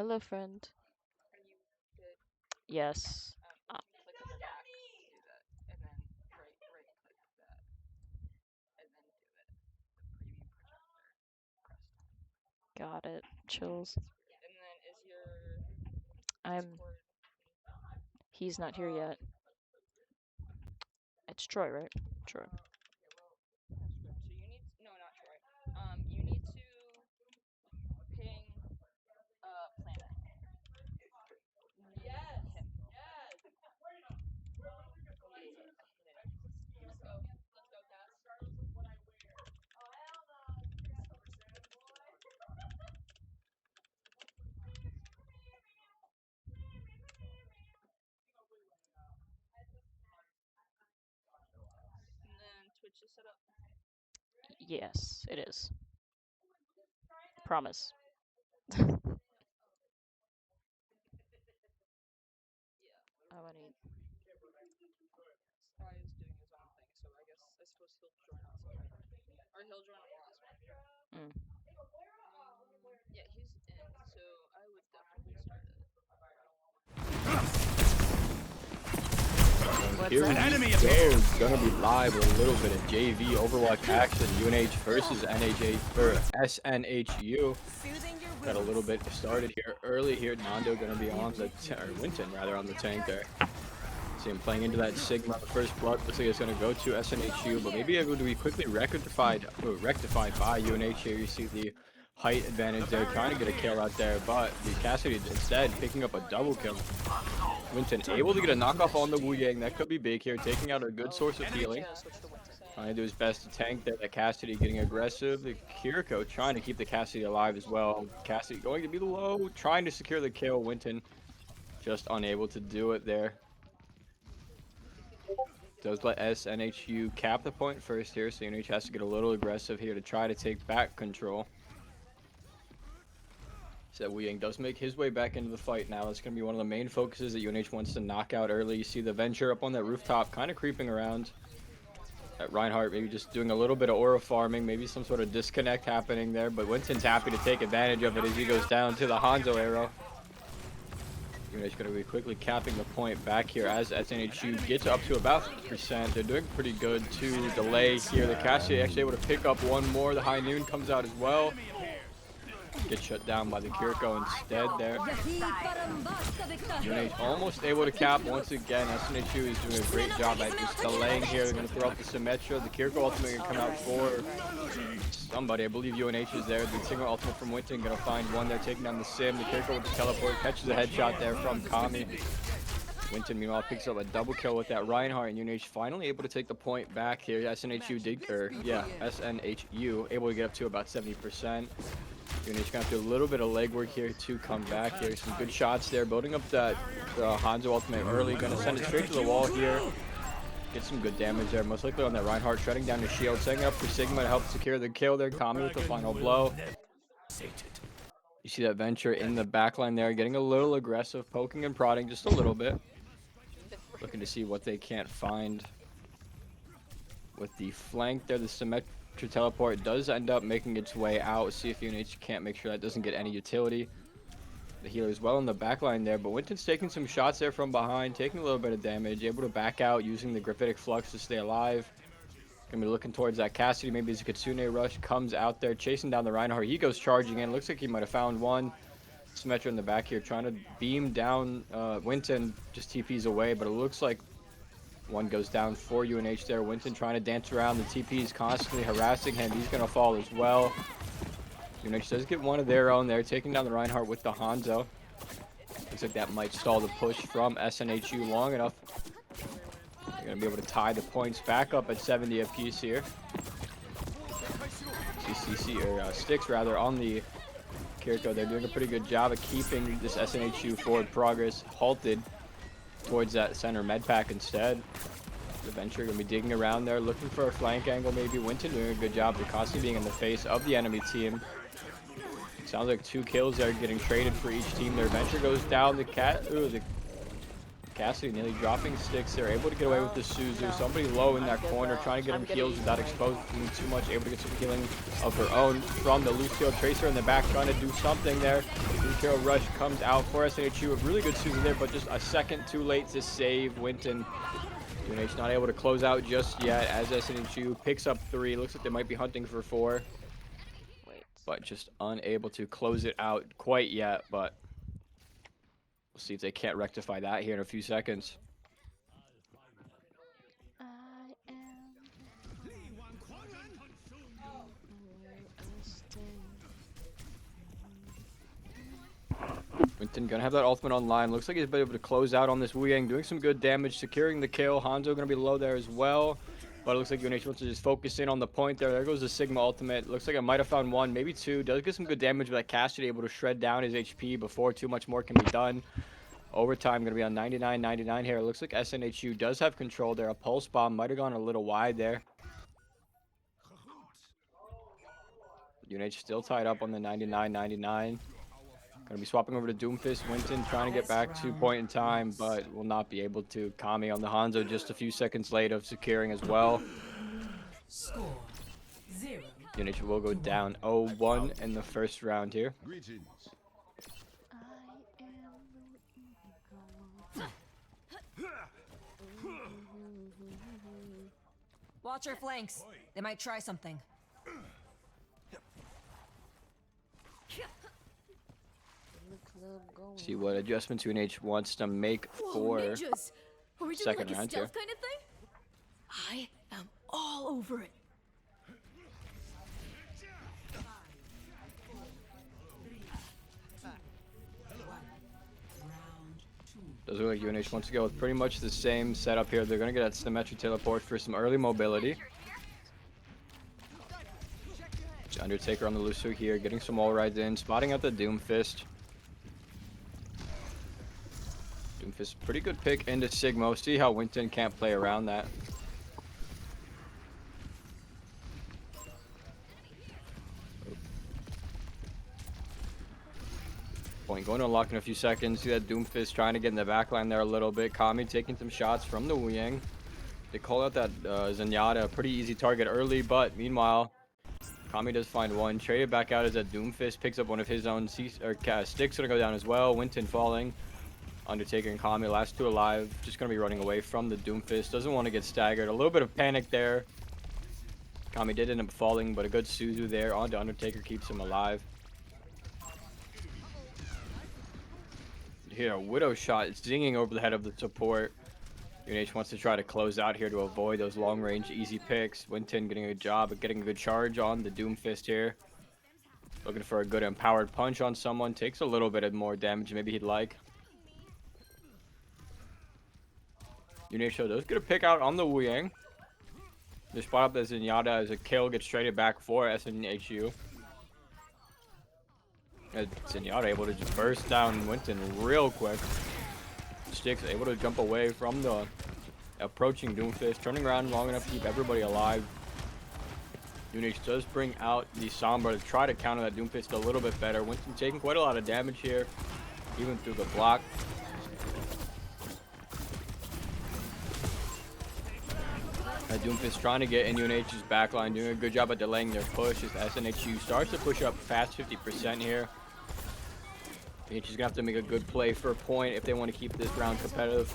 Hello, friend. Are you good? Yes. Uh, Click on the back to do that, and then right click that, and then do it. The preview projector. Press time. got it. Chills. And then is your I'm. Discord? He's not here Um. yet. It's Troy, right? Troy. Okay. Well, that's good. So you need no, not Troy. You need to ping Planet. Yes. Him. Yes. You need to hit it. Let's go. Let's go, Cass. And then Twitch is set up. Yes, it is. Promise. Yeah. Oh, I need. Sky is doing his own thing, so I suppose he'll join us on or he'll join on the last one. Mm. Yeah, he's in, so I would definitely start it. And What's here we that? go. Gonna be live with a little bit of JV Overwatch action. UNH versus NHA or SNHU. Got a little bit started here early here. Nando gonna be on the or Winton rather on the tank there. See him playing into that Sigma. The first blood looks like it's gonna go to SNHU, but maybe able to be quickly rectified by UNH here. You see the height advantage there, trying to get a kill out there, but the Cassidy instead picking up a double kill. Winton able to get a knockoff on the Wu Yang. That could be big here, taking out a good source of healing. Trying to do his best to tank there. That Cassidy getting aggressive. The Kiriko trying to keep the Cassidy alive as well. Cassidy going to be low, trying to secure the kill. Winton just unable to do it there. Does let SNHU cap the point first here, so UNH has to get a little aggressive here to try to take back control. So Wu Yang does make his way back into the fight now. It's going to be one of the main focuses that UNH wants to knock out early. You see the Venture up on that rooftop, kind of creeping around. That Reinhardt maybe just doing a little bit of aura farming, maybe some sort of disconnect happening there, but Winston's happy to take advantage of it as he goes down to the Hanzo arrow. UNH going to be quickly capping the point back here as SNHU gets up to about 50%. They're doing pretty good to delay here. The Cassidy actually able to pick up one more. The High Noon comes out as well. Gets shut down by the Kiriko instead there. UNH almost able to cap once again. SNHU is doing a great job at just delaying here. They're going to throw up the Symmetra. The Kiriko ultimate going to come out for somebody. I believe UNH is there. The single ultimate from Winton going to find one there, taking down the Sim. The Kiriko with the teleport catches a headshot there from Kami. Winton, meanwhile, picks up a double kill with that Reinhardt, and UNH finally able to take the point back here. SNHU able to get up to about 70%. UNH gonna have to do a little bit of legwork here to come back here. Some good shots there, building up that Hanzo ultimate early. Gonna send it straight to the wall here. Get some good damage there, most likely on that Reinhardt, shutting down his shield, setting up for Sigma to help secure the kill there. Kami with the final blow. You see that Venture in the backline there, getting a little aggressive, poking and prodding just a little bit. Looking to see what they can't find. With the flank there, the Symmetra teleport does end up making its way out. See if UNH can't make sure that doesn't get any utility. The healer is well in the backline there, but Winton's taking some shots there from behind, taking a little bit of damage, able to back out using the Graphitic Flux to stay alive. Gonna be looking towards that Cassidy, maybe as a Kitsune Rush comes out there, chasing down the Reinhardt. He goes charging in, looks like he might have found one. Symmetra in the back here, trying to beam down Winton, just TP's away, but it looks like one goes down for UNH there. Winton trying to dance around. The TP is constantly harassing him. He's going to fall as well. UNH does get one of their own there, taking down the Reinhardt with the Hanzo. Looks like that might stall the push from SNHU long enough. They're going to be able to tie the points back up at 70 apiece here. CCC, or Sticks rather, on the Kiriko. They're doing a pretty good job of keeping this SNHU forward progress halted towards that center med pack instead. The Venture gonna be digging around there, looking for a flank angle maybe. Winton doing a good job. The constantly being in the face of the enemy team. Sounds like 2 kills are getting traded for each team. Their Venture goes down. The Cassidy nearly dropping sticks. They're able to get away with the Suzu. No. Somebody low in I'm that good, corner, though. trying to get I'm him gonna heals eat without right. exposing too much. Able to get some healing of her own from the loose tail. Tracer in the back, trying to do something there. Loose tail rush comes out for SNHU. A really good Suzu there, but just a second too late to save Winton. UNH not able to close out just yet as SNHU picks up 3. Looks like they might be hunting for 4, Wait. but just unable to close it out quite yet. But we'll see if they can't rectify that here in a few seconds. I am. Winton gonna have that ultimate online. Looks like he's been able to close out on this Wu Yang, doing some good damage, securing the kill. Hanzo gonna be low there as well. But it looks like UNH wants to just focus in on the point there. There goes the Sigma ultimate. Looks like I might have found 1, maybe 2. Does get some good damage, but that Cassidy able to shred down his HP before too much more can be done. Overtime gonna be on 99-99 here. It looks like SNHU does have control there. A pulse bomb might have gone a little wide there. UNH still tied up on the 99-99. Gonna be swapping over to Doomfist. Winton trying to get back to point in time, but will not be able to. Kami on the Hanzo just a few seconds late of securing as well. Score 0. UNH will go down 0-1 in the first round here. Greetings. I am. Watch your flanks. They might try something. See what adjustments UNH wants to make for ninjas. Are we doing second like a round here. stealth kind of thing? I am all over it. Does look like UNH wants to go with pretty much the same setup here. They're gonna get that symmetric teleport for some early mobility. Undertaker on the Lucio here, getting some all rides in, spotting out the Doomfist. Doomfist, pretty good pick into Sigmo. See how Winton can't play around that. Point going to unlock in a few seconds. See that Doomfist trying to get in the backline there a little bit. Kami taking some shots from the Wu Yang. They call out that Zenyatta, a pretty easy target early, but meanwhile, Kami does find 1. Traded back out as that Doomfist picks up one of his own sticks. Gonna go down as well. Winton falling. Undertaker and Kami, last 2 alive. Just gonna be running away from the Doomfist. Doesn't want to get staggered. A little bit of panic there. Kami did end up falling, but a good Suzu there onto Undertaker keeps him alive. Here, a Widow shot zinging over the head of the support. UNH wants to try to close out here to avoid those long-range easy picks. Winton getting a good job at getting a good charge on the Doomfist here. Looking for a good empowered punch on someone. Takes a little bit of more damage maybe he'd like. UNH does get a pick out on the Wu Yang. They spot up the Zenyatta as a kill gets traded back for SNHU. Zenyatta able to just burst down Winton real quick. Sticks able to jump away from the approaching Doomfist, turning around long enough to keep everybody alive. UNH does bring out the Sombra to try to counter that Doomfist a little bit better. Winston taking quite a lot of damage here, even through the block. Doomfist trying to get in UNH's backline, doing a good job at delaying their push as SNHU starts to push up past 50% here. UNH is gonna have to make a good play for a point if they want to keep this round competitive.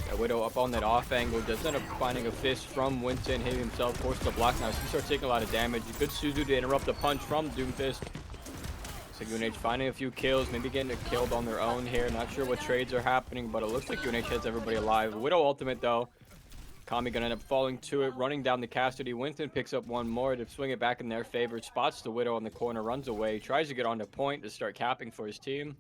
That Widow up on that off angle does end up finding a fist from Winton, hitting himself, forced to block now. So he starts taking a lot of damage. A good Suzu to interrupt the punch from Doomfist. Looks like UNH finding a few kills, maybe getting it killed on their own here. Not sure what trades are happening, but it looks like UNH has everybody alive. Widow ultimate though. Kami gonna end up falling to it, running down the Cassidy. Winton picks up 1 more to swing it back in their favor. Spots the Widow on the corner, runs away, tries to get on the point to start capping for his team.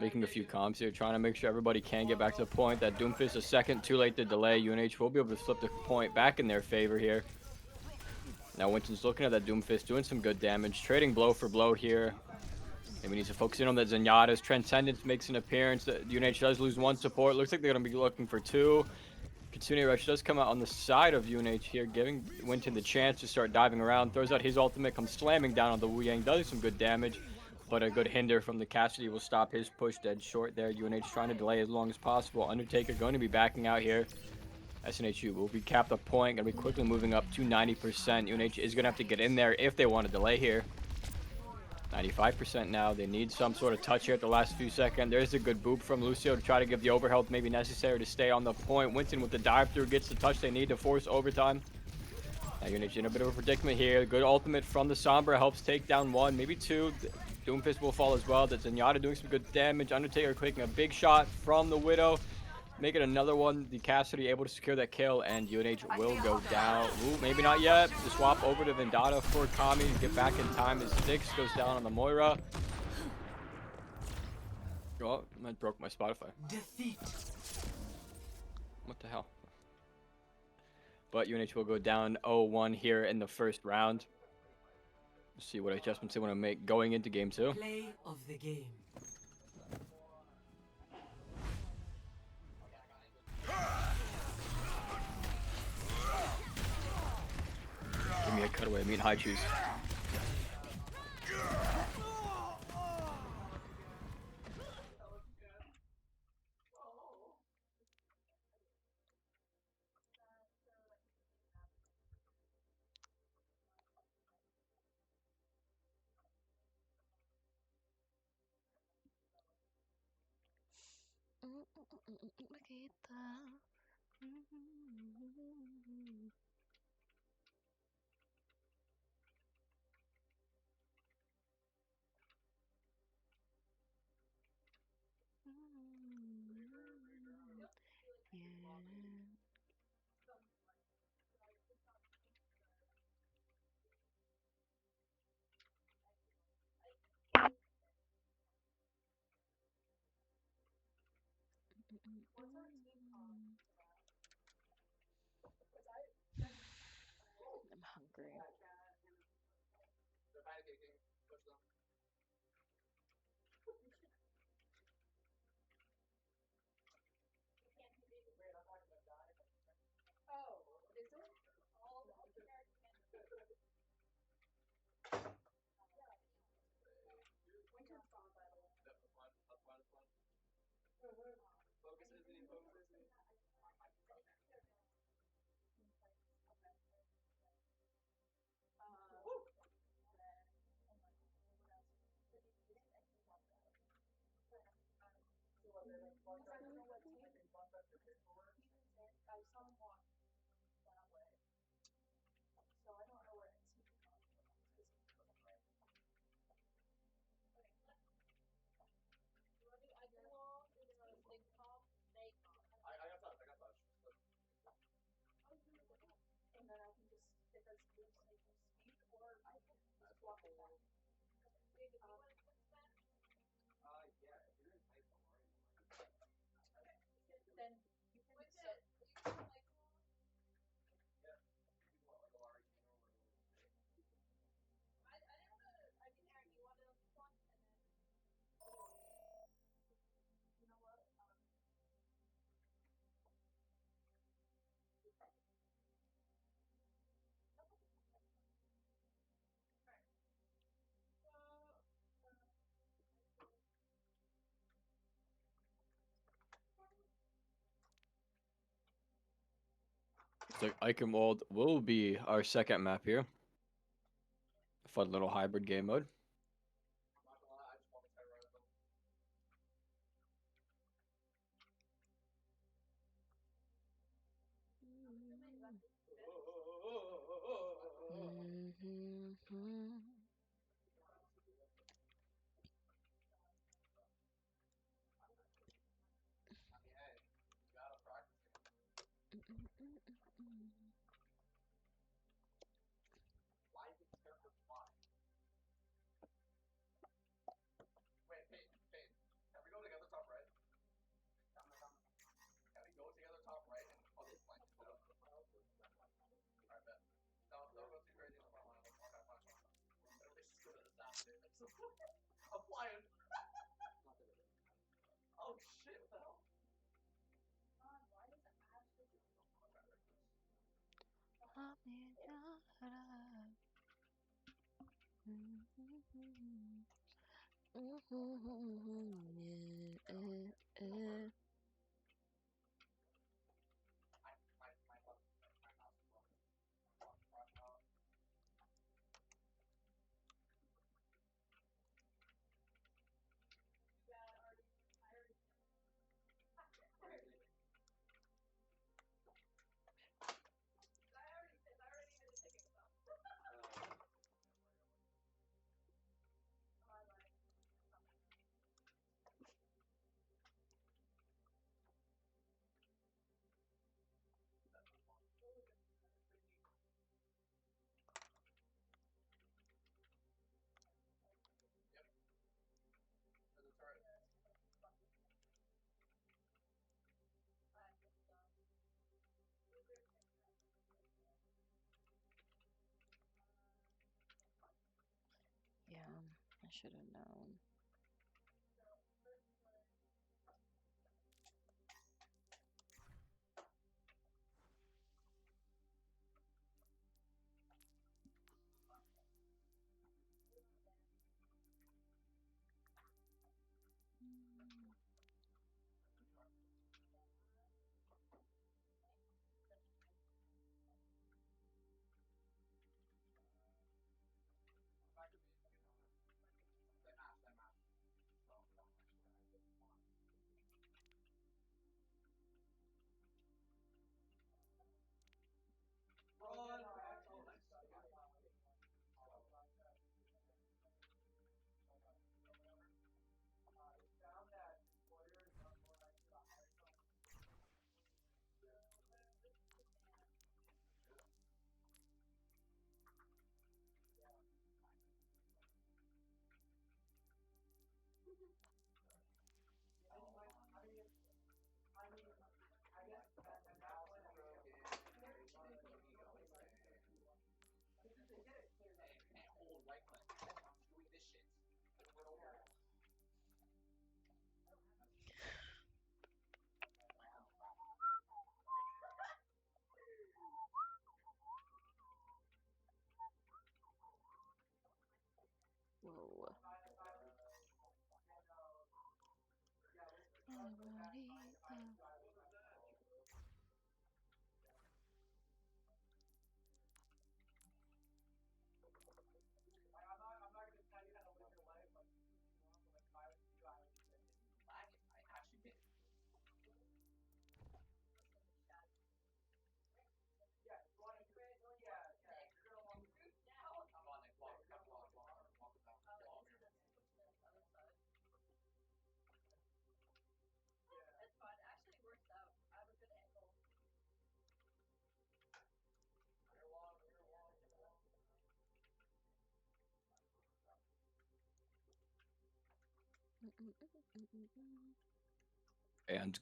Making a few comps here, trying to make sure everybody can get back to the point. That Doomfist a second too late to delay. UNH will be able to flip the point back in their favor here. Now Winton's looking at that Doomfist, doing some good damage, trading blow for blow here. And we need to focus in on that Zenyatta's Transcendence makes an appearance. UNH does lose 1 support. Looks like they're going to be looking for 2. Kitsune Rush does come out on the side of UNH here, giving Winton the chance to start diving around. Throws out his ultimate, comes slamming down on the Wu Yang, does some good damage. But a good hinder from the Cassidy will stop his push dead short there. UNH trying to delay as long as possible. Undertaker going to be backing out here. SNHU will be capped a point. Going to be quickly moving up to 90%. UNH is going to have to get in there if they want to delay here. 95% now. They need some sort of touch here at the last few seconds. There's a good boop from Lucio to try to give the overhealth maybe necessary to stay on the point. Winston with the dive through gets the touch they need to force overtime. Now UNH in a bit of a predicament here. Good ultimate from the Sombra helps take down one, maybe two. Doomfist will fall as well. That's Zenyatta doing some good damage. Undertaker clicking a big shot from the Widow. Make it another one. The Cassidy able to secure that kill, and UNH will go down. Ooh, maybe not yet. The swap over to Vendetta for Kami to get back in time. His Styx goes down on the Moira. Oh, I broke my Spotify. Defeat. What the hell? But UNH will go down 0-1 here in the first round. Let's see what adjustments they want to make going into game 2. Play of the game. Give me a cutaway. I mean high choose. Kita. Yeah. I'm hungry. So Eichenwald will be our second map here. A fun little hybrid game mode. Yeah, I should have known. Whoa. Anybody? And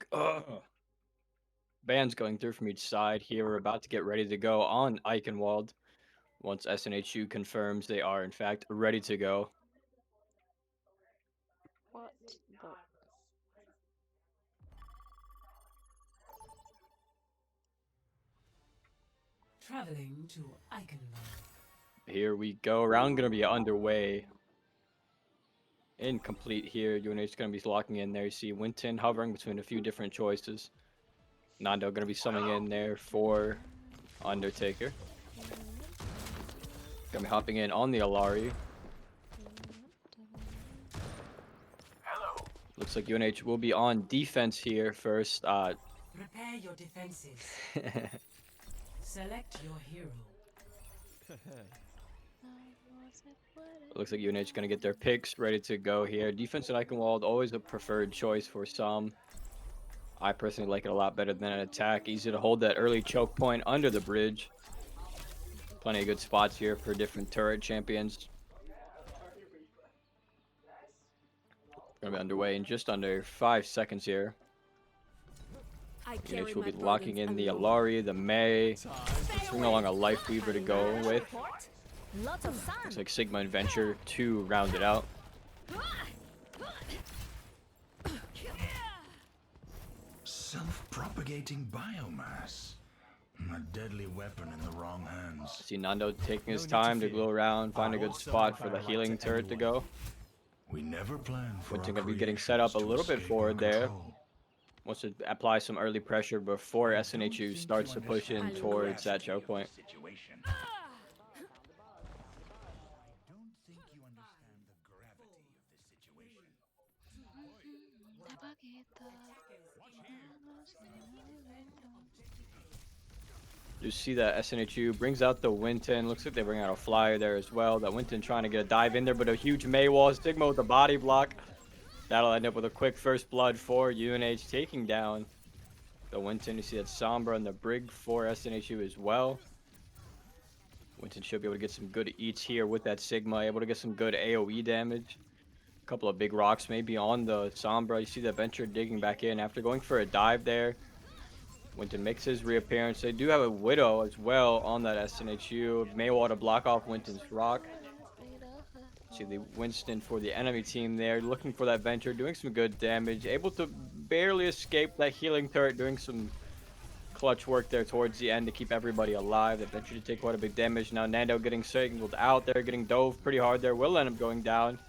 bands going through from each side here. We're about to get ready to go on Eichenwald. Once SNHU confirms they are in fact ready to go. What the? Traveling to Eichenwald. Here we go. Round gonna be underway. Incomplete here. UNH gonna be locking in there. You see Winton hovering between a few different choices. Nando gonna be summoning in there for Undertaker. Gonna be hopping in on the Alari. Looks like UNH will be on defense here first. Prepare your defenses. Select your hero. Looks like UNH gonna get their picks ready to go here. Defense at Eichenwald, always a preferred choice for some. I personally like it a lot better than an attack. Easy to hold that early choke point under the bridge. Plenty of good spots here for different turret champions. Gonna be underway in just under 5 seconds here. UNH will be locking in the Alari, the Mei. Bring along a Life Weaver to go with. Looks like Sigma and Venture to round it out. Self-propagating biomass. A deadly weapon in the wrong hands. See Nando taking his time to glow around, find a good spot for the healing turret to go. We never planned for Winton our gonna be getting set up a creations to little bit escape our forward there. control. Wants to apply some early pressure before I don't SNHU think starts you to push in understand the towards that gravity choke of point. the situation. I don't think you understand the gravity of this situation. You see that SNHU brings out the Winton. Looks like they bring out a flyer there as well. That Winton trying to get a dive in there, but a huge Maywall. Stigma with the body block. That'll end up with a quick first blood for UNH, taking down the Winton. You see that Sombra and the Brig for SNHU as well. Winton should be able to get some good eats here with that Sigma, able to get some good AoE damage. A couple of big rocks maybe on the Sombra. You see that Venture digging back in after going for a dive there. Winton makes his reappearance. They do have a Widow as well on that SNHU. Maywall to block off Winton's rock. See the Winston for the enemy team there, looking for that Venture, doing some good damage. Able to barely escape that healing turret, doing some clutch work there towards the end to keep everybody alive. That Venture to take quite a big damage. Now Nando getting singled out there, getting dove pretty hard there. Will end up going down.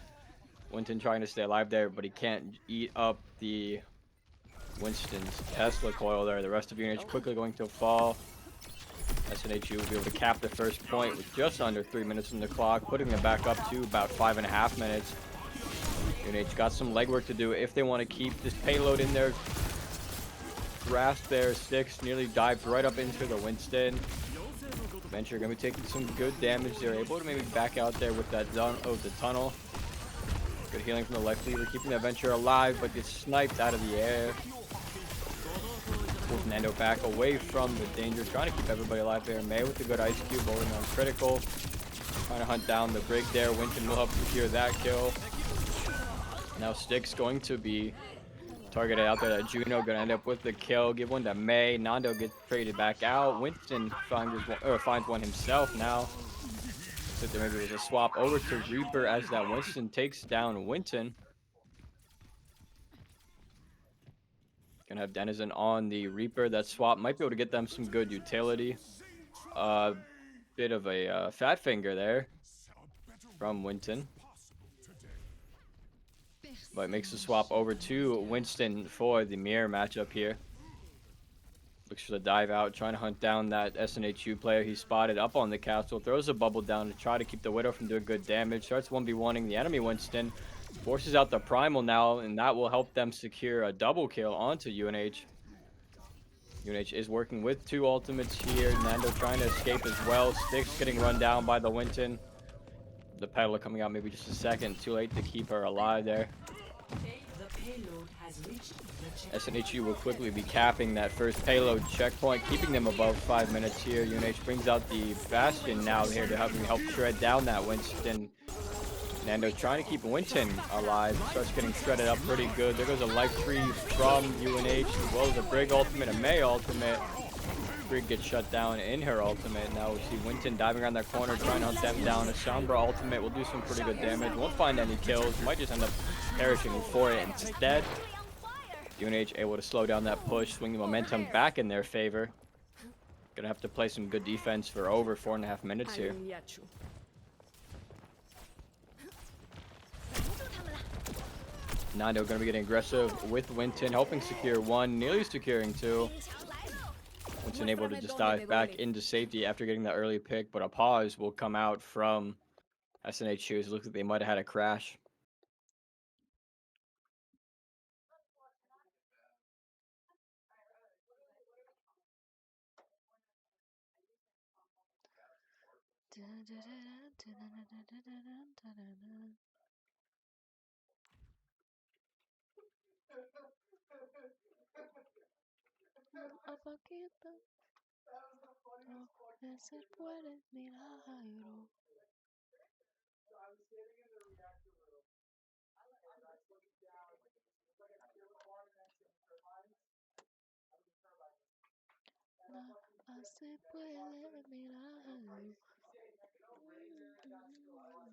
Winton trying to stay alive there, but he can't eat up the Winston's Tesla coil there. The rest of UNH quickly going to fall. SNHU will be able to cap the first point with just under 3 minutes on the clock, putting them back up to about 5.5 minutes. UNH got some legwork to do if they want to keep this payload in their grasp there. Six nearly dives right up into the Winston. Venture going to be taking some good damage. They're able to maybe back out there with that zone of the tunnel. Good healing from the left leader, keeping that Venture alive, but gets sniped out of the air. Pulls Nando back away from the danger, trying to keep everybody alive there. May with a good ice cube, bowling on critical. Trying to hunt down the Brig there. Winton will help secure that kill. Now Styx going to be targeted out there. That Juno gonna end up with the kill. Give one to May. Nando gets traded back out. Winston finds one himself now. So there maybe was a swap over to Reaper as that Winston takes down Winton. Gonna have Denizen on the Reaper. That swap might be able to get them some good utility. Bit of a fat finger there from Winton. But makes the swap over to Winston for the mirror matchup here. Looks for the dive out, trying to hunt down that SNHU player he spotted up on the castle. Throws a bubble down to try to keep the Widow from doing good damage. Starts 1v1ing the enemy Winston. Forces out the Primal now, and that will help them secure a double kill onto UNH. UNH is working with two ultimates here. Nando trying to escape as well. Styx getting run down by the Winton. The peddler coming out maybe just a second too late to keep her alive there. The payload has reached the checkpoint. SNHU will quickly be capping that first payload checkpoint, keeping them above 5 minutes here. UNH brings out the Bastion now here to help shred down that Winston. Nando trying to keep Winton alive. Starts getting shredded up pretty good. There goes a life tree from UNH, as well as a Brig ultimate, a May ultimate. Brig gets shut down in her ultimate. Now we see Winton diving around that corner, trying to hunt them down. A Sombra ultimate will do some pretty good damage. Won't find any kills. Might just end up perishing for it instead. UNH able to slow down that push, swing the momentum back in their favor. Gonna have to play some good defense for over 4.5 minutes here. Nando gonna be getting aggressive with Winton, helping secure one, nearly securing two. Winston able to just dive back into safety after getting the early pick, but a pause will come out from SNHU. It looks like they might have had a crash. No se puede milagro. No se puede milagro.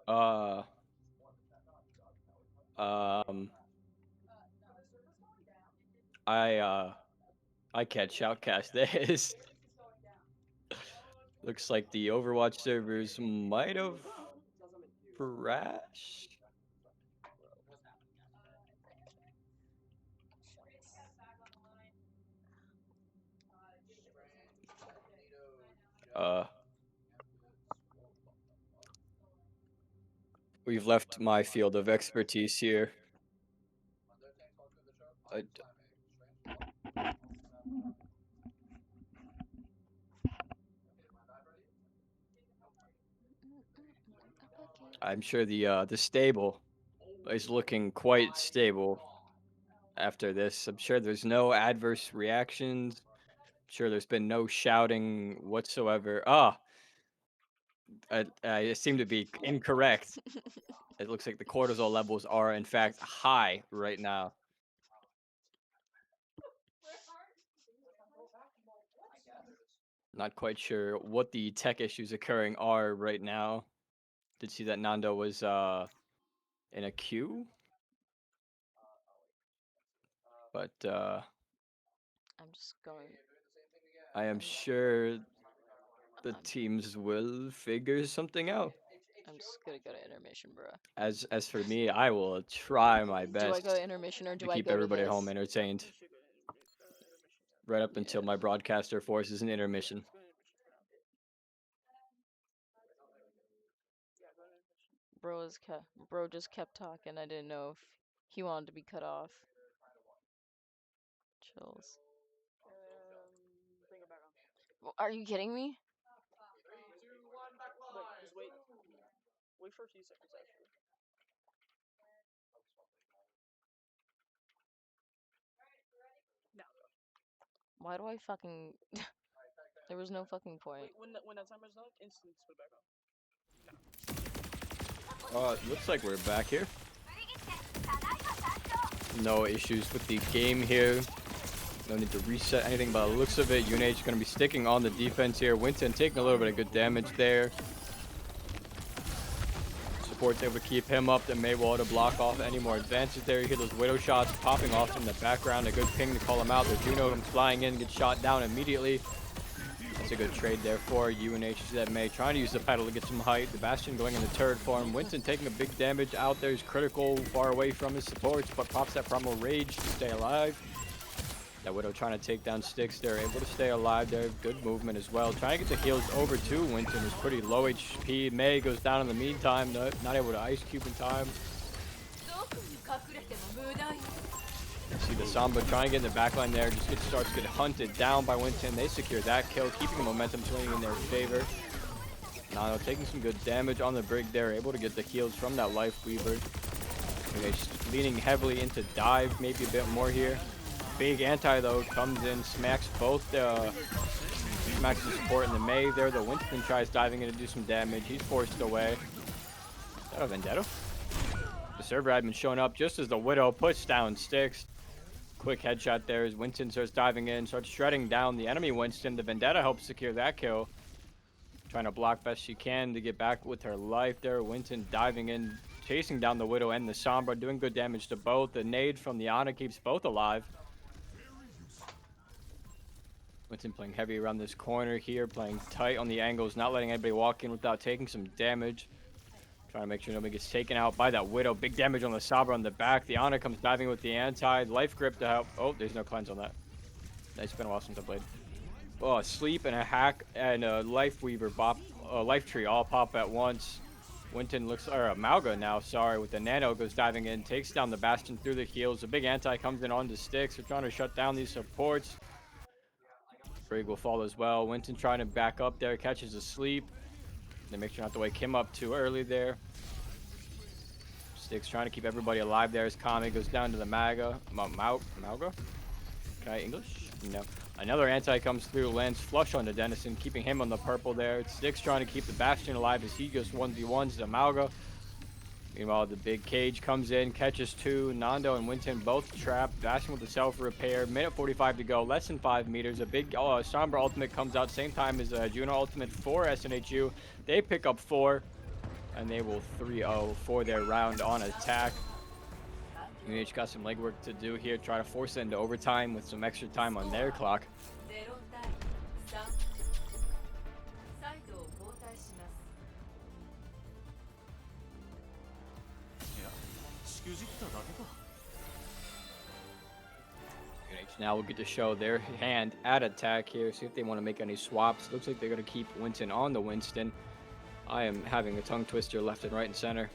Uh, um, I can't shoutcast this. Looks like the Overwatch servers might have crashed. Uh, we've left my field of expertise here. I'm sure the stable is looking quite stable after this. I'm sure there's no adverse reactions. I'm sure there's been no shouting whatsoever. I seem to be incorrect. It looks like the cortisol levels are in fact high right now. Not quite sure what the tech issues occurring are right now. Did see that Nando was in a queue, but I'm just going. I am sure the teams will figure something out. I'm just gonna go to intermission, bro. As for me, I will try my Do I go to best intermission or to do I keep go to everybody at this? home entertained. Right up until my broadcaster forces an intermission. Bro just kept talking. I didn't know if he wanted to be cut off. Chills. Are you kidding me? Wait for a few seconds actually. Why do I fucking... There was no fucking point. Wait, when that timer's done, instantly just put it back on. Looks like we're back here. No issues with the game here. No need to reset anything by the looks of it. UNH going to be sticking on the defense here. Winton taking a little bit of good damage there. Support's able to keep him up. Then Maywall to block off any more advances there. You hear those Widow shots popping off in the background. A good ping to call him out. The Juno comes flying in, gets shot down immediately. That's a good trade there for UNH. That May trying to use the pedal to get some height. The Bastion going in the turret form. Winton taking a big damage out there. He's critical, far away from his supports, but pops that Primal Rage to stay alive. That Widow trying to take down Sticks. They're able to stay alive there. Good movement as well. Trying to get the heals over to Winton, who's pretty low HP. May goes down in the meantime. Not able to Ice Cube in time. See the Samba trying to get in the backline there. Just starts to get hunted down by Winton. They secure that kill, keeping the momentum swinging in their favor. Nano taking some good damage on the Brig there. Able to get the heals from that Life Weaver. Okay, just leaning heavily into dive, maybe a bit more here. Big anti though comes in, smacks both smacks the support in the May there. The Winston tries diving in to do some damage. He's forced away. Is that a Vendetta? The server admin showing up just as the Widow puts down Sticks. Quick headshot there as Winston starts diving in, starts shredding down the enemy Winston. The Vendetta helps secure that kill. Trying to block best she can to get back with her life there. Winston diving in, chasing down the Widow and the Sombra, doing good damage to both. The nade from the Ana keeps both alive. Winston playing heavy around this corner here, playing tight on the angles, not letting anybody walk in without taking some damage. Trying to make sure nobody gets taken out by that Widow. Big damage on the Sabra on the back. The Ana comes diving with the anti. Life grip to help. Oh, there's no cleanse on that. It's been a while since I played. Oh, a sleep and a hack and a Life Weaver bop, Life Tree all pop at once. Winton looks, or Malga now, sorry, with the Nano goes diving in, takes down the Bastion through the heels. The big anti comes in onto Sticks. They're trying to shut down these supports. Brig will fall as well. Winton trying to back up there, catches a sleep. They make sure not to wake him up too early there. Sticks trying to keep everybody alive there as Kami goes down to the Malga. Okay, English? No. Another anti comes through, lands flush onto Dennison, keeping him on the purple there. Sticks trying to keep the Bastion alive as he goes 1v1s to Malga. Meanwhile, the big cage comes in, catches two. Nando and Winton both trapped. Bastion with the self-repair. Minute 45 to go, less than 5 meters. A big Sombra ultimate comes out same time as Juno ultimate for SNHU. They pick up 4. and they will 3-0 for their round on attack. UNH got some legwork to do here, try to force it into overtime with some extra time on their clock. 0対3。サイドを交代します。いや、しくじっただけか。 UNH now will get to show their hand at attack here, see if they want to make any swaps. Looks like they're going to keep Winston on the Winston. I am having a tongue twister left and right and center.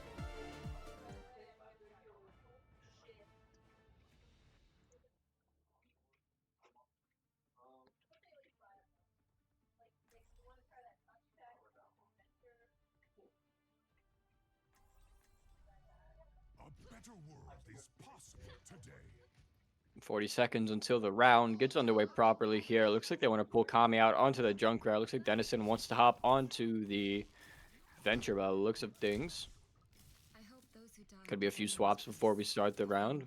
A better world is possible today. 40 seconds until the round gets underway properly here. Looks like they want to pull Kami out onto the Junkrat. Looks like Dennison wants to hop onto the Venture by the looks of things. Could be a few swaps before we start the round.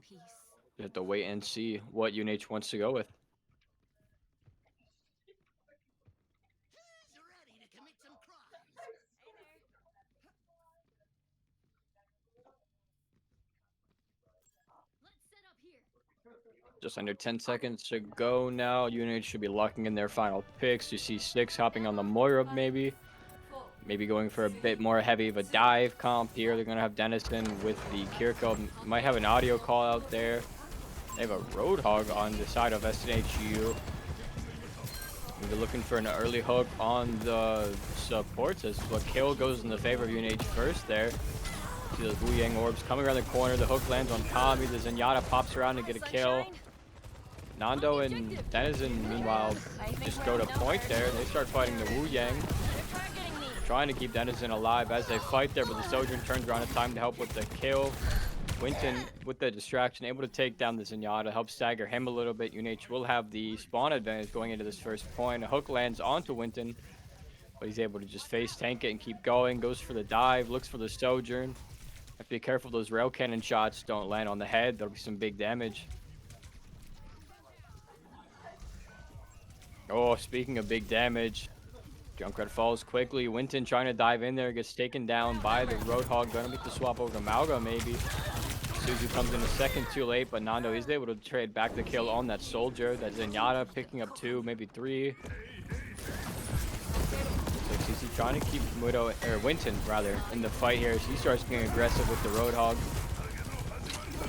We have to wait and see what UNH wants to go with. Just under 10 seconds to go now. UNH should be locking in their final picks. You see Six hopping on the Moira maybe. Maybe going for a bit more heavy of a dive comp here. They're going to have Dennison with the Kiriko. Might have an audio call out there. They have a Roadhog on the side of SNHU. Maybe looking for an early hook on the supports as the kill goes in the favor of UNH first there. See those Wu Yang orbs coming around the corner. The hook lands on Kami. The Zenyatta pops around to get a kill. Nando and Denizen, meanwhile, just go to point there. They start fighting the Wu Yang. Trying to keep Denizen alive as they fight there, but the Sojourn turns around in time to help with the kill. Winton, with the distraction, able to take down the Zenyatta, help stagger him a little bit. UNH will have the spawn advantage going into this first point. A hook lands onto Winton, but he's able to just face tank it and keep going. Goes for the dive, looks for the Sojourn. Have to be careful those rail cannon shots don't land on the head. There'll be some big damage. Oh, speaking of big damage, Junkrat falls quickly. Winton trying to dive in there, gets taken down by the Roadhog. Gonna make the swap over to Malga maybe. Suzu comes in a second too late, but Nando is able to trade back the kill on that soldier. That Zenyatta picking up 2, maybe 3. So CC trying to keep Winton rather in the fight here. He starts getting aggressive with the Roadhog.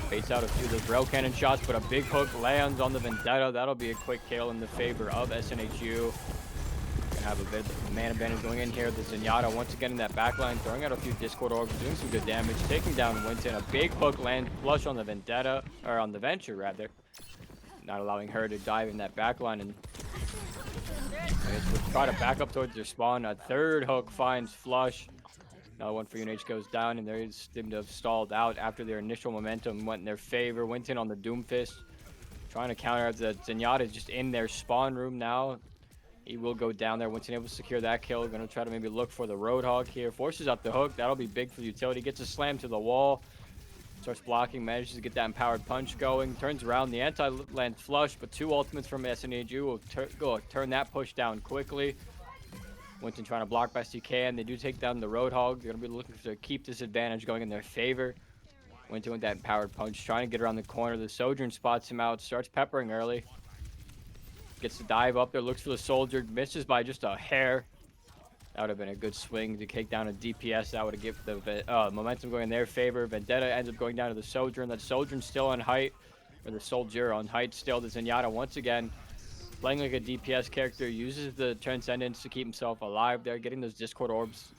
Baits out a few of those rail cannon shots, but a big hook lands on the Vendetta. That'll be a quick kill in the favor of SNHU. Gonna have a bit of man advantage going in here. The Zenyatta once again in that backline, throwing out a few Discord orbs, doing some good damage, taking down Winton. A big hook lands flush on the Vendetta, or on the Venture rather. Not allowing her to dive in that backline, and I guess we'll try to back up towards their spawn. A third hook finds flush. Another one for UNH goes down, and they seem to have stalled out after their initial momentum went in their favor. Winton on the Doomfist, trying to counter. The Zenyatta is just in their spawn room now. He will go down there. Winton able to secure that kill. Going to try to maybe look for the Roadhog here. Forces up the hook. That'll be big for the utility. Gets a slam to the wall. Starts blocking. Manages to get that empowered punch going. Turns around. The anti lands flush, but 2 ultimates from SNHU will turn that push down quickly. Winton trying to block best he can. They do take down the Roadhog. They're going to be looking to keep this advantage going in their favor. Winton with that empowered punch. Trying to get around the corner. The Sojourn spots him out. Starts peppering early. Gets the dive up there. Looks for the soldier. Misses by just a hair. That would have been a good swing to take down a DPS. That would have given the momentum going in their favor. Vendetta ends up going down to the Sojourn. That Sojourn still on height. Or the soldier on height still. The Zenyatta once again playing like a DPS character, uses the Transcendence to keep himself alive there, getting those Discord orbs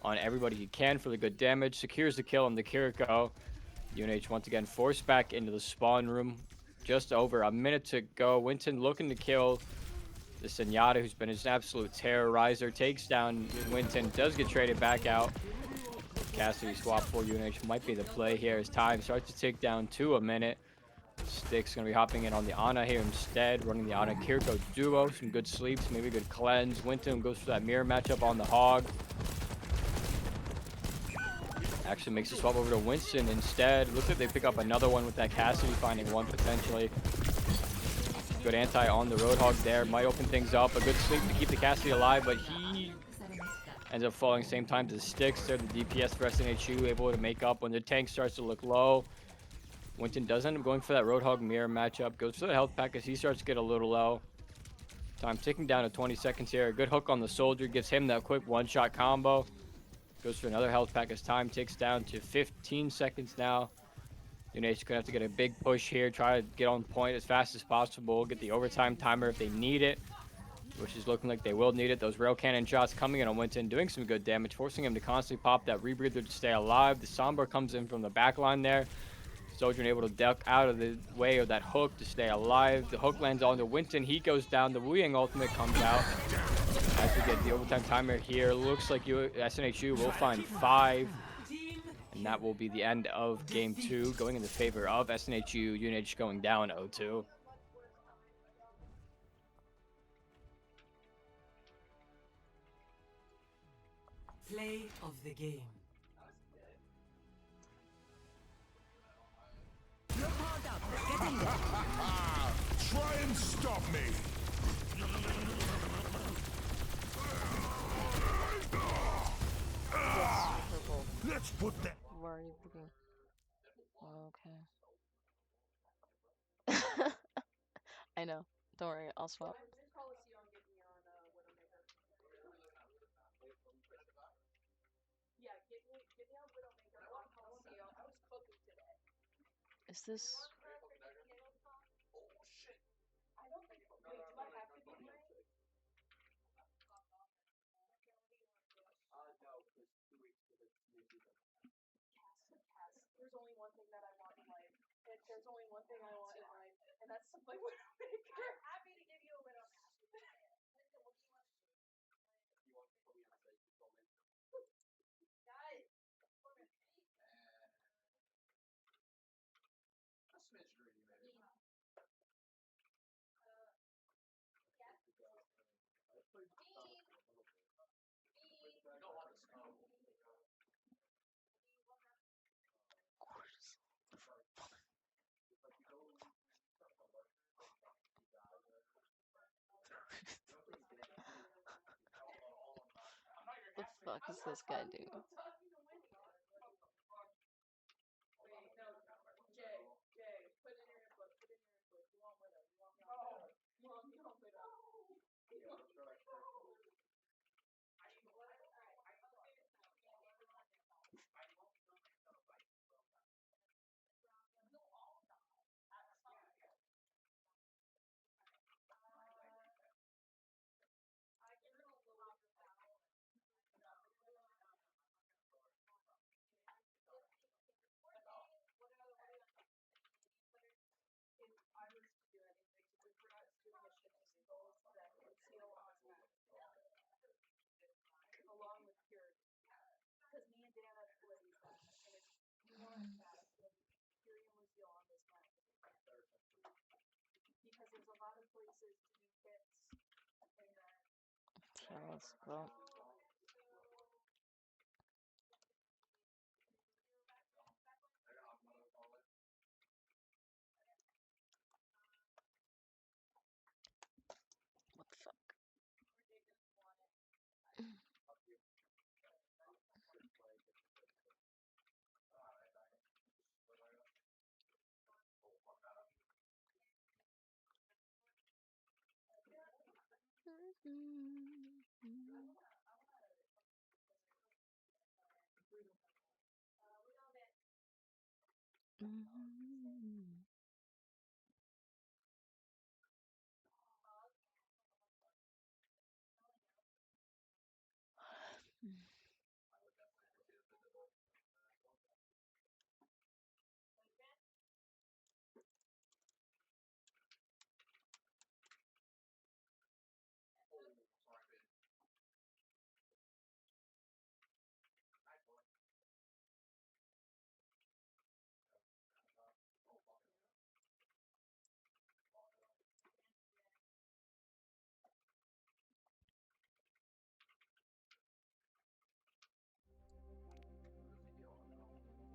on everybody he can for the good damage. Secures the kill on the Kiriko. UNH once again forced back into the spawn room. Just over a minute to go. Winton looking to kill the Zenyatta, who's been his absolute terrorizer. Takes down Winton, does get traded back out. Cassidy swap for UNH might be the play here as time starts to tick down to a minute. Stick's gonna be hopping in on the Ana here instead, running the Ana Kiriko duo. Some good sleeps, maybe a good cleanse. Winton goes for that mirror matchup on the Hog. Actually makes the swap over to Winston instead. Looks like they pick up another one with that Cassidy, finding one potentially. Good anti on the Roadhog there. Might open things up. A good sleep to keep the Cassidy alive, but he ends up falling same time as Sticks. They're the DPS for SNHU, able to make up when the tank starts to look low. Winton does end up going for that Roadhog mirror matchup. Goes for the health pack as he starts to get a little low. Time ticking down to 20 seconds here. A good hook on the soldier gets him that quick one-shot combo. Goes for another health pack as time ticks down to 15 seconds now. United's gonna have to get a big push here, try to get on point as fast as possible, get the overtime timer if they need it, which is looking like they will need it. Those rail cannon shots coming in on Winton, doing some good damage, forcing him to constantly pop that rebreather to stay alive. The Sombra comes in from the back line there. Soldier able to duck out of the way of that hook to stay alive. The hook lands onto Winton. He goes down. The Wu Yang ultimate comes out. As we get the overtime timer here, looks like SNHU will find 5. And that will be the end of game 2, going in the favor of SNHU. UNH going down 0-2. Play of the game. You're powered up. Get in there. Try and stop me! Yes, purple. Let's put that. Where are you looking? Okay. I know. Don't worry, I'll swap. Is this? The fuck is this guy doing? Okay, let's go. What the fuck?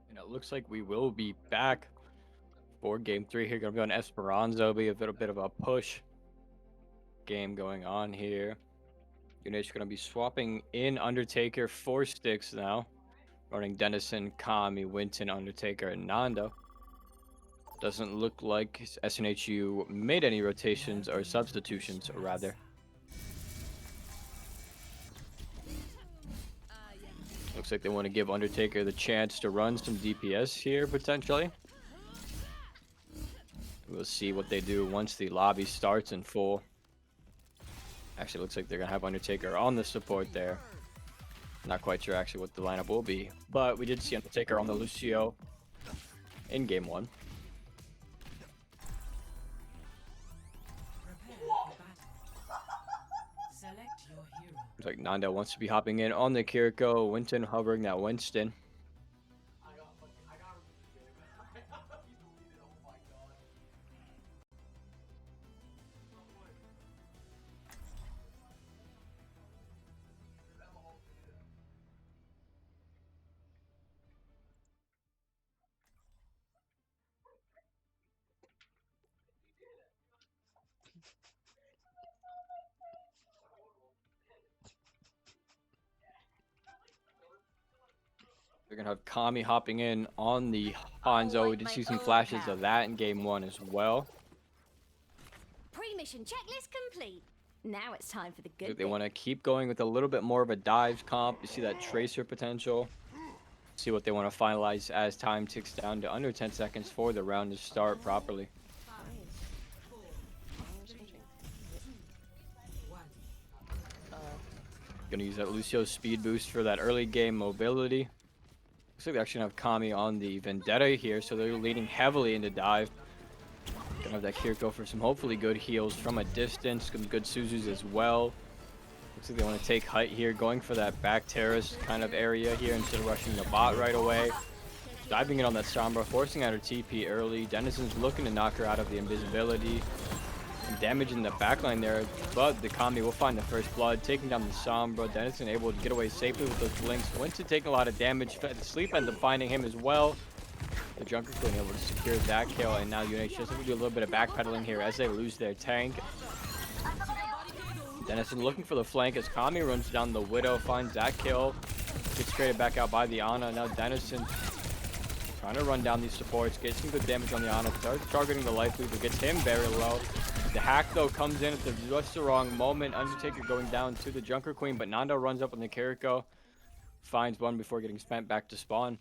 And it looks like we will be back for game 3 here. Gonna be on Esperanza. Be a little bit of a push game going on here. UNH going to be swapping in Undertaker for Sticks now. Running Dennison, Kami, Winton, Undertaker, and Nando. Doesn't look like SNHU made any rotations or substitutions, rather. Looks like they want to give Undertaker the chance to run some DPS here, potentially. We'll see what they do once the lobby starts in full. Actually, looks like they're going to have Undertaker on the support there. Not quite sure actually what the lineup will be, but we did see Undertaker on the Lucio in game 1. Looks like Nando wants to be hopping in on the Kiriko. Winton hovering that Winston. They're going to have Kami hopping in on the Hanzo. We did see some flashes of that in game 1 as well. Pre-mission checklist complete. Now it's time for the good They bit. want to keep going with a little bit more of a dives comp. You see that Tracer potential. See what they want to finalize as time ticks down to under 10 seconds for the round to start properly. Gonna use that Lucio speed boost for that early game mobility. Looks like they actually have Kami on the Vendetta here, so they're leading heavily into dive. Gonna have that Kiriko for some hopefully good heals from a distance, some good Suzus as well. Looks like they want to take height here, going for that back terrace kind of area here instead of rushing the bot right away. Diving in on that Sombra, forcing out her TP early. Denison's looking to knock her out of the invisibility. Some damage in the backline there, but the Kami will find the first blood, taking down the Sombra. Denison able to get away safely with those blinks. Winston taking a lot of damage. Sleep ends up finding him as well. The Junker Queen able to secure that kill, and now UNH just have to do a little bit of backpedaling here as they lose their tank. Denison looking for the flank as Kami runs down the Widow, finds that kill. Gets traded back out by the Ana. Now Denison trying to run down these supports, get some good damage on the Ana. Starts targeting the Life Weaver, gets him very low. The hack though comes in at just the wrong moment. Undertaker going down to the Junker Queen, but Nando runs up on the Kiriko. Finds one before getting spent back to spawn.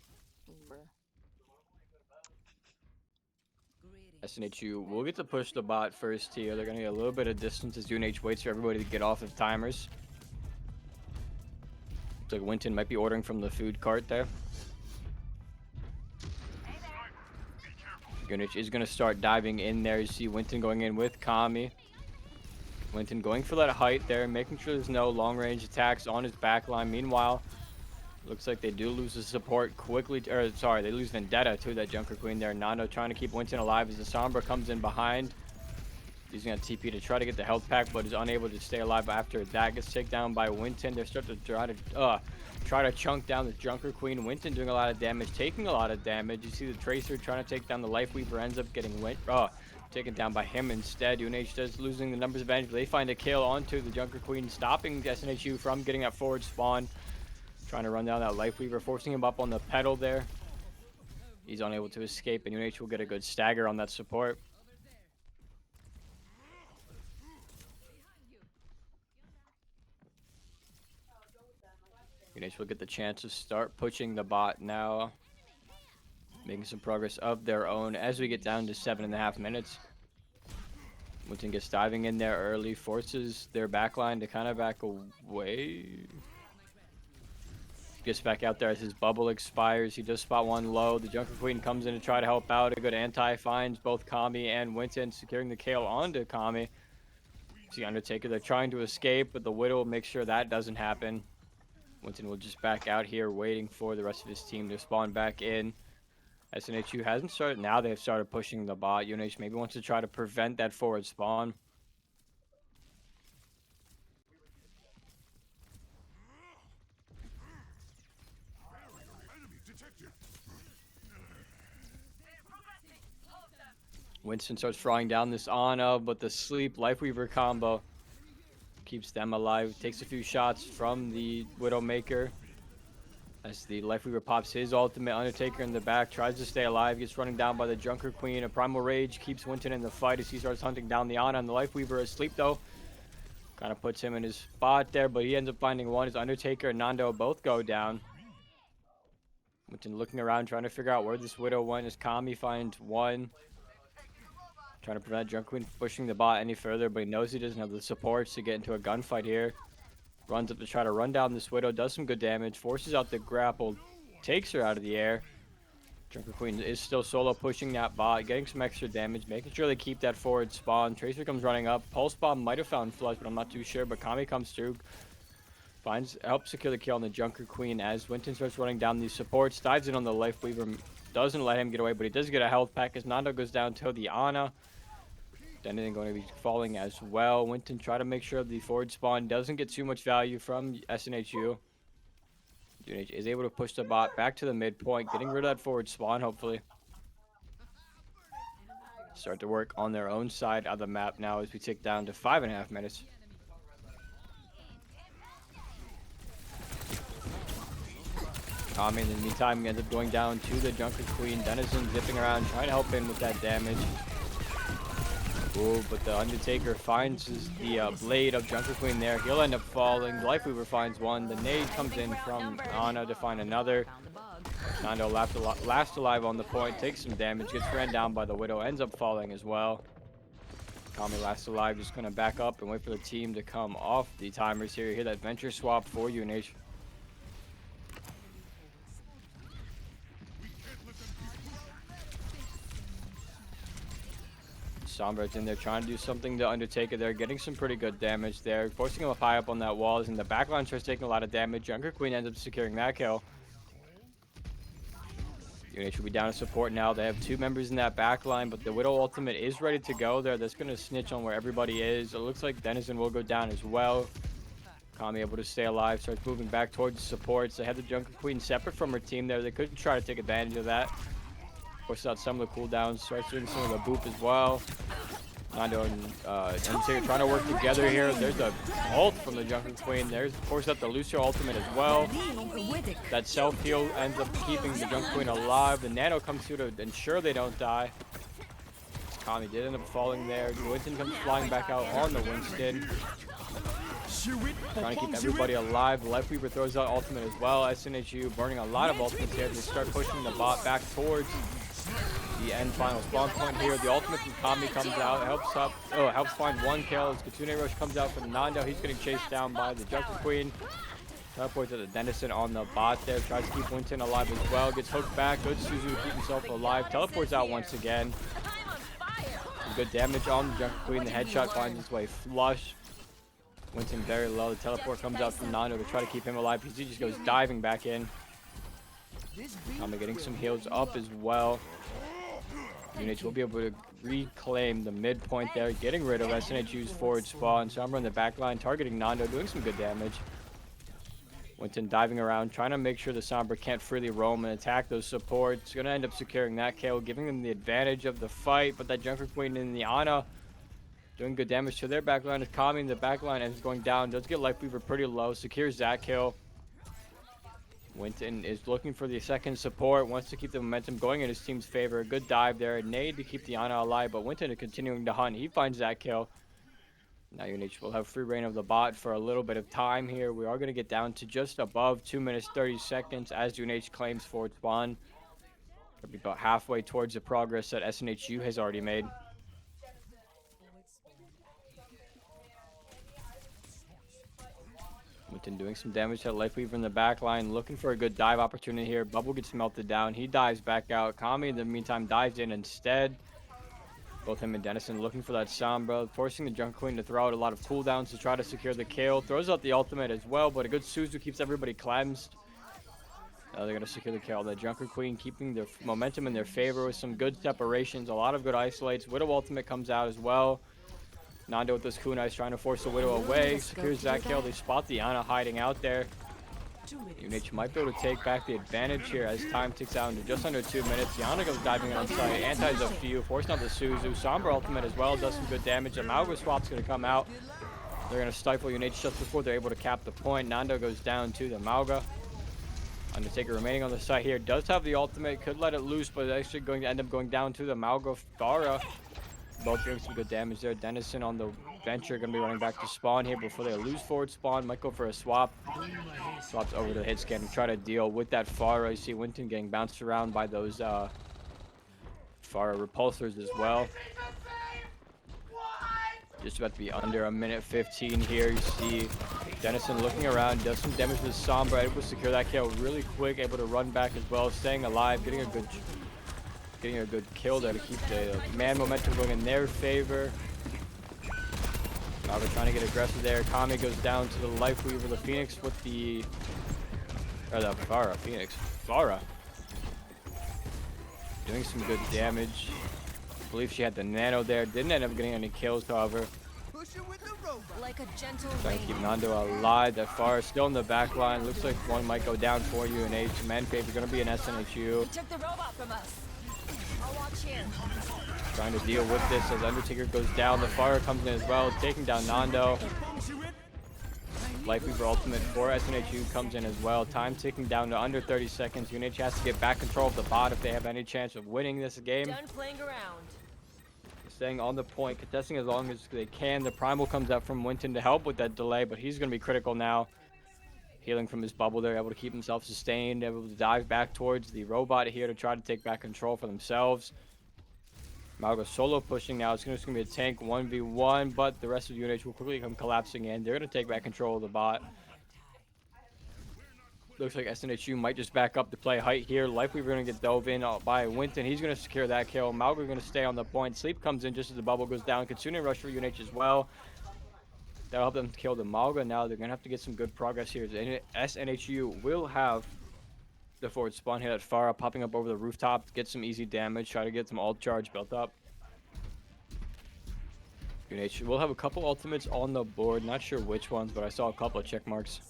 SNHU will get to push the bot first here. They're going to get a little bit of distance as UNH waits for everybody to get off of timers. Looks like Winton might be ordering from the food cart there. UNH is going to start diving in there. You see Winton going in with Kami. Winton going for that height there, making sure there's no long-range attacks on his backline. Meanwhile, looks like they do lose the support quickly, or sorry, they lose Vendetta to that Junker Queen there. Nando trying to keep Winton alive as the Sombra comes in behind. Using a TP to try to get the health pack, but is unable to stay alive after that gets taken down by Winton. They're starting to try to chunk down the Junker Queen. Winton doing a lot of damage, taking a lot of damage. You see the Tracer trying to take down the Life Weaver, ends up getting taken down by him instead. UNH does losing the numbers advantage, but they find a kill onto the Junker Queen, stopping SNHU from getting that forward spawn. Trying to run down that Life Weaver, forcing him up on the pedal there. He's unable to escape, and UNH will get a good stagger on that support. UNH will get the chance to start pushing the bot now. Making some progress of their own as we get down to 7.5 minutes. Winton gets diving in there early, forces their backline to kind of back away. Gets back out there as his bubble expires. He does spot one low. The Junker Queen comes in to try to help out. A good anti finds both Kami and Winton, securing the kill onto Kami. See Undertaker, they're trying to escape, but the Widow will make sure that doesn't happen. Winton will just back out here, waiting for the rest of his team to spawn back in. SNHU hasn't started. Now they've started pushing the bot. UNH maybe wants to try to prevent that forward spawn. Winston starts frying down this Ana, but the Sleep Life Weaver combo keeps them alive. Takes a few shots from the Widowmaker. As the Lifeweaver pops his ultimate, Undertaker in the back, tries to stay alive, gets running down by the Junker Queen. A Primal Rage keeps Winton in the fight as he starts hunting down the Ana, and the Lifeweaver is asleep though. Kind of puts him in his spot there, but he ends up finding one. His Undertaker and Nando both go down. Winton looking around, trying to figure out where this Widow went as Kami finds one. Trying to prevent Junker Queen from pushing the bot any further, but he knows he doesn't have the supports to get into a gunfight here. Runs up to try to run down this Widow, does some good damage, forces out the grapple, takes her out of the air. Junker Queen is still solo pushing that bot, getting some extra damage, making sure they keep that forward spawn. Tracer comes running up. Pulse Bomb might have found Flush, but I'm not too sure. But Kami comes through, helps secure the kill on the Junker Queen as Winton starts running down these supports, dives in on the Lifeweaver, doesn't let him get away, but he does get a health pack as Nando goes down to the Ana. Denizen going to be falling as well. Winton try to make sure the forward spawn doesn't get too much value from SNHU. UNH is able to push the bot back to the midpoint, getting rid of that forward spawn, hopefully. Start to work on their own side of the map now as we tick down to 5.5 minutes. Kami in the meantime ends up going down to the Junker Queen. Denizen zipping around, trying to help in with that damage. Ooh, but the Undertaker finds the blade of Junker Queen there. He'll end up falling. The Lifeweaver finds one. The nade comes in from Ana to find another. Nando last alive on the point, takes some damage, gets ran down by the Widow, ends up falling as well. Kami last alive, just going to back up and wait for the team to come off the timers here. You hear that venture swap for UNH. Sombra's in there trying to do something to Undertaker there, getting some pretty good damage there, forcing him up high up on that wall. As in the backline starts taking a lot of damage. Junker Queen ends up securing that kill. UNH will be down to support now. They have 2 members in that backline, but the Widow ultimate is ready to go there. That's going to snitch on where everybody is. It looks like Denizen will go down as well. Kami able to stay alive, starts moving back towards the supports. They have the Junker Queen separate from her team there. They could try to take advantage of that. Pushes out some of the cooldowns, starts doing some of the boop as well. Nando and Undertaker trying to work together here. There's a ult from the Junker Queen. There's forced out the Lucio ultimate as well. That self-heal ends up keeping the Junker Queen alive. The Nano comes through to ensure they don't die. Kami did end up falling there. Winston comes flying back out on the Winston. Trying to keep everybody alive. The Lifeweaver throws out ultimate as well. SNHU burning a lot of ultimates here. They start pushing the bot back towards the end final spawn point here. The ultimate from Kami comes out, helps find one kill. As Kitsune Rush comes out from Nando. He's getting chased down by the Junker Queen. Teleports to the Denizen on the bot there. Tries to keep Winton alive as well. Gets hooked back. Good Suzu to keep himself alive. Teleports out once again. Some good damage on the Junker Queen. The headshot finds its way flush. Winton very low. The teleport comes out from Nando to try to keep him alive. He just goes diving back in. Kami getting some heals up as well. UNH will be able to reclaim the midpoint there, getting rid of SNHU's forward spawn. Sombra in the backline, targeting Nando, doing some good damage. Winton diving around, trying to make sure the Sombra can't freely roam and attack those supports. Going to end up securing that kill, giving them the advantage of the fight. But that Junker Queen in the Ana doing good damage to their backline. As Kami in the backline is going down, does get Lifeweaver pretty low, secures that kill. Winton is looking for the second support, wants to keep the momentum going in his team's favor. Good dive there, a nade to keep the Ana alive, but Winton is continuing to hunt. He finds that kill. Now UNH will have free reign of the bot for a little bit of time here. We are going to get down to just above 2 minutes 30 seconds as UNH claims forward spawn. It'll be about halfway towards the progress that SNHU has already made. Winton doing some damage to Lifeweaver in the back line, looking for a good dive opportunity here. Bubble gets melted down. He dives back out. Kami, in the meantime, dives in instead. Both him and Denizen looking for that Sombra, forcing the Junker Queen to throw out a lot of cooldowns to try to secure the kill. Throws out the ultimate as well, but a good Suzu keeps everybody cleansed. Now they're going to secure the kill. The Junker Queen keeping their momentum in their favor with some good separations, a lot of good isolates. Widow ultimate comes out as well. Nando with this kunai trying to force the Widow away. Secures that kill. They spot the Ana hiding out there. UNH might be able to take back the advantage here as time ticks out into just under 2 minutes. The Ana goes diving on site. Antis a few. Forcing out the Suzu. Sombra ultimate as well. Does some good damage. Amalga swap's going to come out. They're going to stifle UNH just before they're able to cap the point. Nando goes down to the Mauga. Undertaker remaining on the side here. Does have the ultimate. Could let it loose, but actually going to end up going down to the Mauga. Farah. Both doing some good damage there. Dennison on the venture. Going to be running back to spawn here before they lose forward spawn. Might go for a swap. Swaps over to hit scan to try to deal with that Farah. You see Winton getting bounced around by those Farah repulsors as well. Just about to be under a minute 15 here. You see Dennison looking around, does some damage to the Sombra, able to secure that kill really quick, able to run back as well, staying alive, getting a good kill there to keep the man momentum going in their favor. Now they're trying to get aggressive there. Kami goes down to the Life Weaver, the Phoenix with the Farah, Phoenix. Farah. Doing some good damage. I believe she had the nano there. Didn't end up getting any kills, however. Like a gentle Trying to keep rain. Nando alive. That Farah still in the back line. Looks like one might go down for UNH. Man favor going to be an SNHU. He took the robot from us. I'll watch here. Trying to deal with this as Undertaker goes down. The Farah comes in as well, taking down Nando. Life Weaver ultimate for SNHU comes in as well. Time ticking down to under 30 seconds. UNH has to get back control of the bot if they have any chance of winning this game. Done playing around. Staying on the point, contesting as long as they can. The Primal comes out from Winton to help with that delay, but he's going to be critical now. Healing from his bubble there, able to keep himself sustained, able to dive back towards the robot here to try to take back control for themselves. Malgo solo pushing now. It's just going to be a tank 1v1, but the rest of UNH will quickly come collapsing in. They're going to take back control of the bot. Looks like SNHU might just back up to play height here. Likely we're going to get dove in by Winton. He's going to secure that kill. Malgo going to stay on the point. Sleep comes in just as the bubble goes down. Kitsune rush for UNH as well. That'll help them kill the Malga. Now they're going to have to get some good progress here. SNHU will have the forward spawn here at Farah popping up over the rooftop to get some easy damage. Try to get some ult charge built up. UNH will have a couple ultimates on the board. Not sure which ones, but I saw a couple of check marks.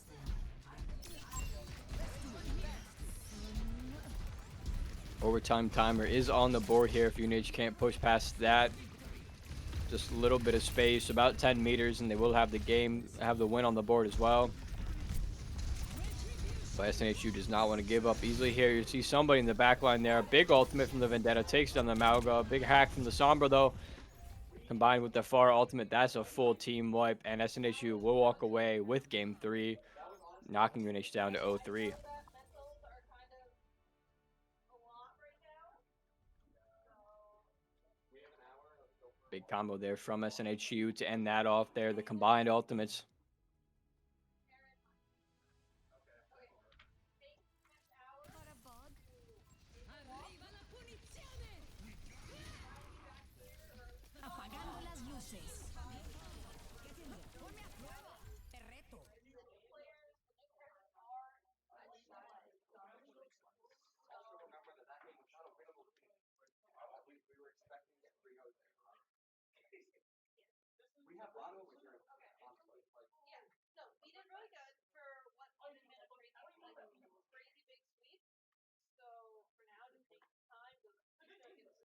Overtime timer is on the board here if UNH can't push past that. Just a little bit of space, about 10 meters, and they will have the win on the board as well. But SNHU does not want to give up easily here. You see somebody in the back line there. Big ultimate from the Vendetta takes down the Malga. Big hack from the Sombra though. Combined with the Farah ultimate, that's a full team wipe, and SNHU will walk away with game 3, knocking UNH down to 0-3. Big combo there from SNHU to end that off there. The combined ultimates. Apagando las luces.